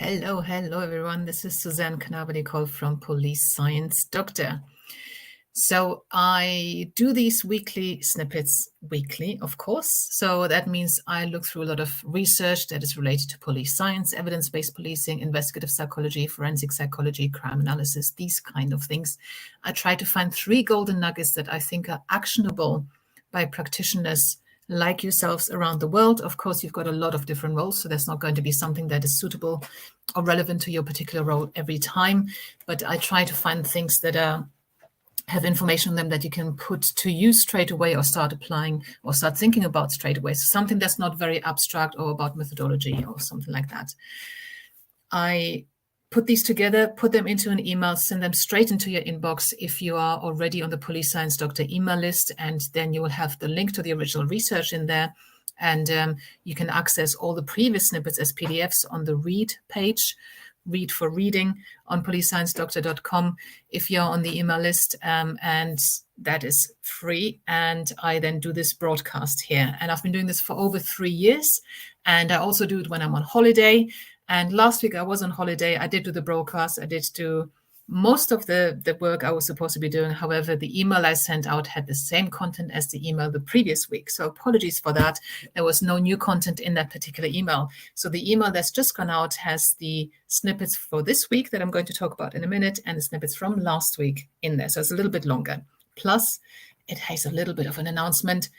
Hello everyone. This is Suzanne Knabe-Nicole from Police Science Doctor. So I do these weekly snippets weekly, of course. So that means I look through a lot of research that is related to police science, evidence-based policing, investigative psychology, forensic psychology, crime analysis, these kind of things. I try to find 3 golden nuggets that I think are actionable by practitioners like yourselves around the world. Of course, you've got a lot of different roles, so there's not going to be something that is suitable or relevant to your particular role every time. But I try to find things that have information on them that you can put to use straight away or start applying or start thinking about straight away. So something that's not very abstract or about methodology or something like that. I put these together, put them into an email, send them straight into your inbox if you are already on the Police Science Doctor email list, and then you will have the link to the original research in there. And you can access all the previous snippets as PDFs on the read page, read for reading on policesciencedoctor.com if you're on the email list, and that is free. And I then do this broadcast here, and I've been doing this for over 3 years, and I also do it when I'm on holiday. And last week I was on holiday. I did do the broadcast. I did do most of the work I was supposed to be doing. However, the email I sent out had the same content as the email the previous week. So apologies for that. There was no new content in that particular email. So the email that's just gone out has the snippets for this week that I'm going to talk about in a minute, and the snippets from last week in there. So it's a little bit longer. Plus, it has a little bit of an announcement.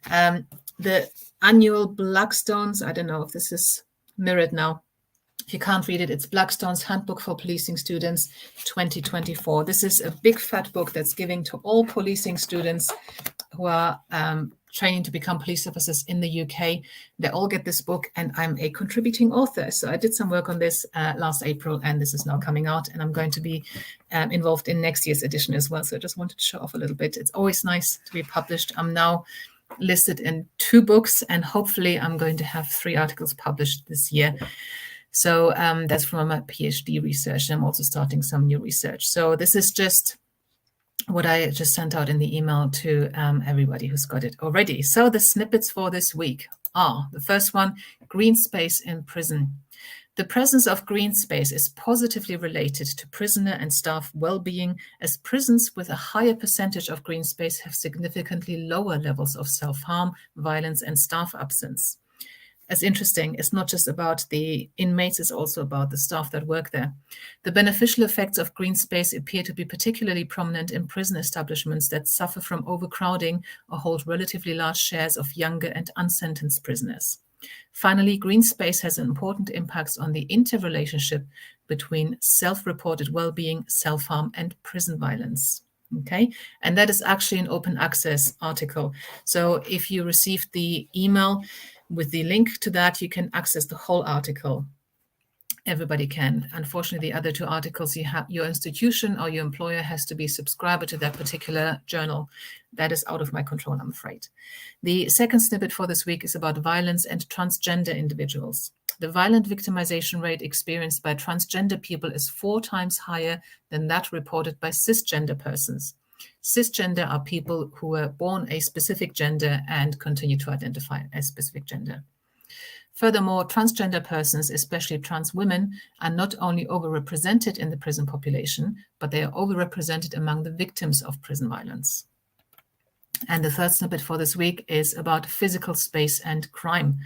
The annual Blackstones, I don't know if this is mirrored now. If you can't read it, it's Blackstone's Handbook for Policing Students 2024. This is a big fat book that's giving to all policing students who are training to become police officers in the UK. They all get this book, and I'm a contributing author. So I did some work on this last April, and this is now coming out, and I'm going to be involved in next year's edition as well. So I just wanted to show off a little bit. It's always nice to be published. I'm now listed in 2 books, and hopefully I'm going to have 3 articles published this year. So that's from my PhD research. I'm also starting some new research. So this is just what I just sent out in the email to everybody who's got it already. So the snippets for this week are, the first one, Greenspace in Prison. The presence of green space is positively related to prisoner and staff well-being, as prisons with a higher percentage of green space have significantly lower levels of self-harm, violence, and staff absence. It's interesting. It's not just about the inmates, it's also about the staff that work there. The beneficial effects of green space appear to be particularly prominent in prison establishments that suffer from overcrowding or hold relatively large shares of younger and unsentenced prisoners. Finally, green space has important impacts on the interrelationship between self-reported well-being, self-harm, and prison violence. Okay, and that is actually an open access article. So if you received the email with the link to that, you can access the whole article. Everybody can. Unfortunately, the other 2 articles, you have your institution or your employer has to be a subscriber to that particular journal. That is out of my control, I'm afraid. The second snippet for this week is about violence and transgender individuals. The violent victimization rate experienced by transgender people is 4 times higher than that reported by cisgender persons. Cisgender are people who were born a specific gender and continue to identify as specific gender. Furthermore, transgender persons, especially trans women, are not only overrepresented in the prison population, but they are overrepresented among the victims of prison violence. And the third snippet for this week is about physical space and crime.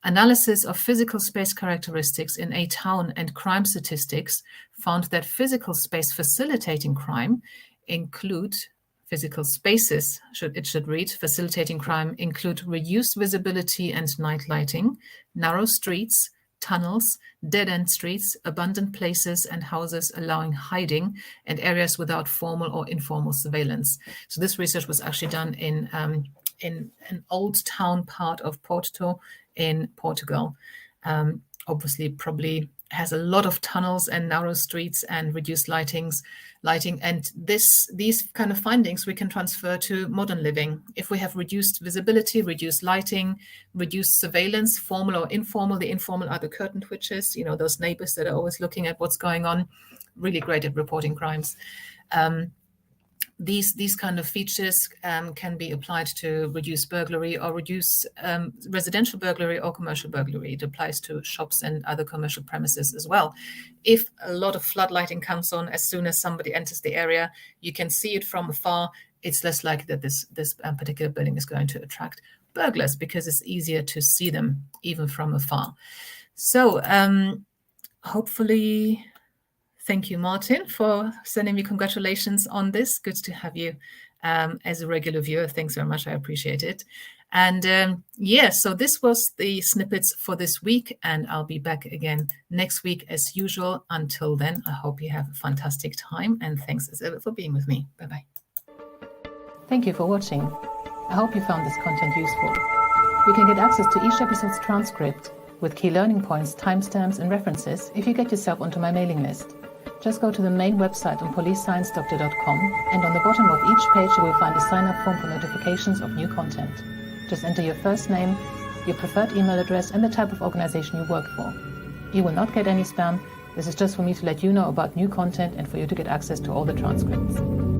Analysis of physical space characteristics in a town and crime statistics found that physical space facilitating crime include physical spaces, it should read, facilitating crime include reduced visibility and night lighting, narrow streets, tunnels, dead-end streets, abandoned places and houses allowing hiding, and areas without formal or informal surveillance. So this research was actually done in an old town part of Porto in Portugal. Obviously, probably has a lot of tunnels and narrow streets and reduced lighting, and these kind of findings we can transfer to modern living. If we have reduced visibility, reduced lighting, reduced surveillance, formal or informal. The informal are the curtain twitchers, those neighbors that are always looking at what's going on, really great at reporting crimes. these kind of features can be applied to reduce burglary or reduce residential burglary or commercial burglary. It applies to shops and other commercial premises as well. If a lot of floodlighting comes on as soon as somebody enters the area, you can see it from afar. It's less likely that this particular building is going to attract burglars because it's easier to see them even from afar. So hopefully, thank you, Martin, for sending me congratulations on this. Good to have you as a regular viewer. Thanks very much. I appreciate it. And yeah, so this was the snippets for this week, and I'll be back again next week as usual. Until then, I hope you have a fantastic time, and thanks as ever for being with me. Bye-bye. Thank you for watching. I hope you found this content useful. You can get access to each episode's transcript with key learning points, timestamps, and references if you get yourself onto my mailing list. Just go to the main website on policesciencedoctor.com, and on the bottom of each page you will find a sign-up form for notifications of new content. Just enter your first name, your preferred email address, and the type of organization you work for. You will not get any spam. This is just for me to let you know about new content and for you to get access to all the transcripts.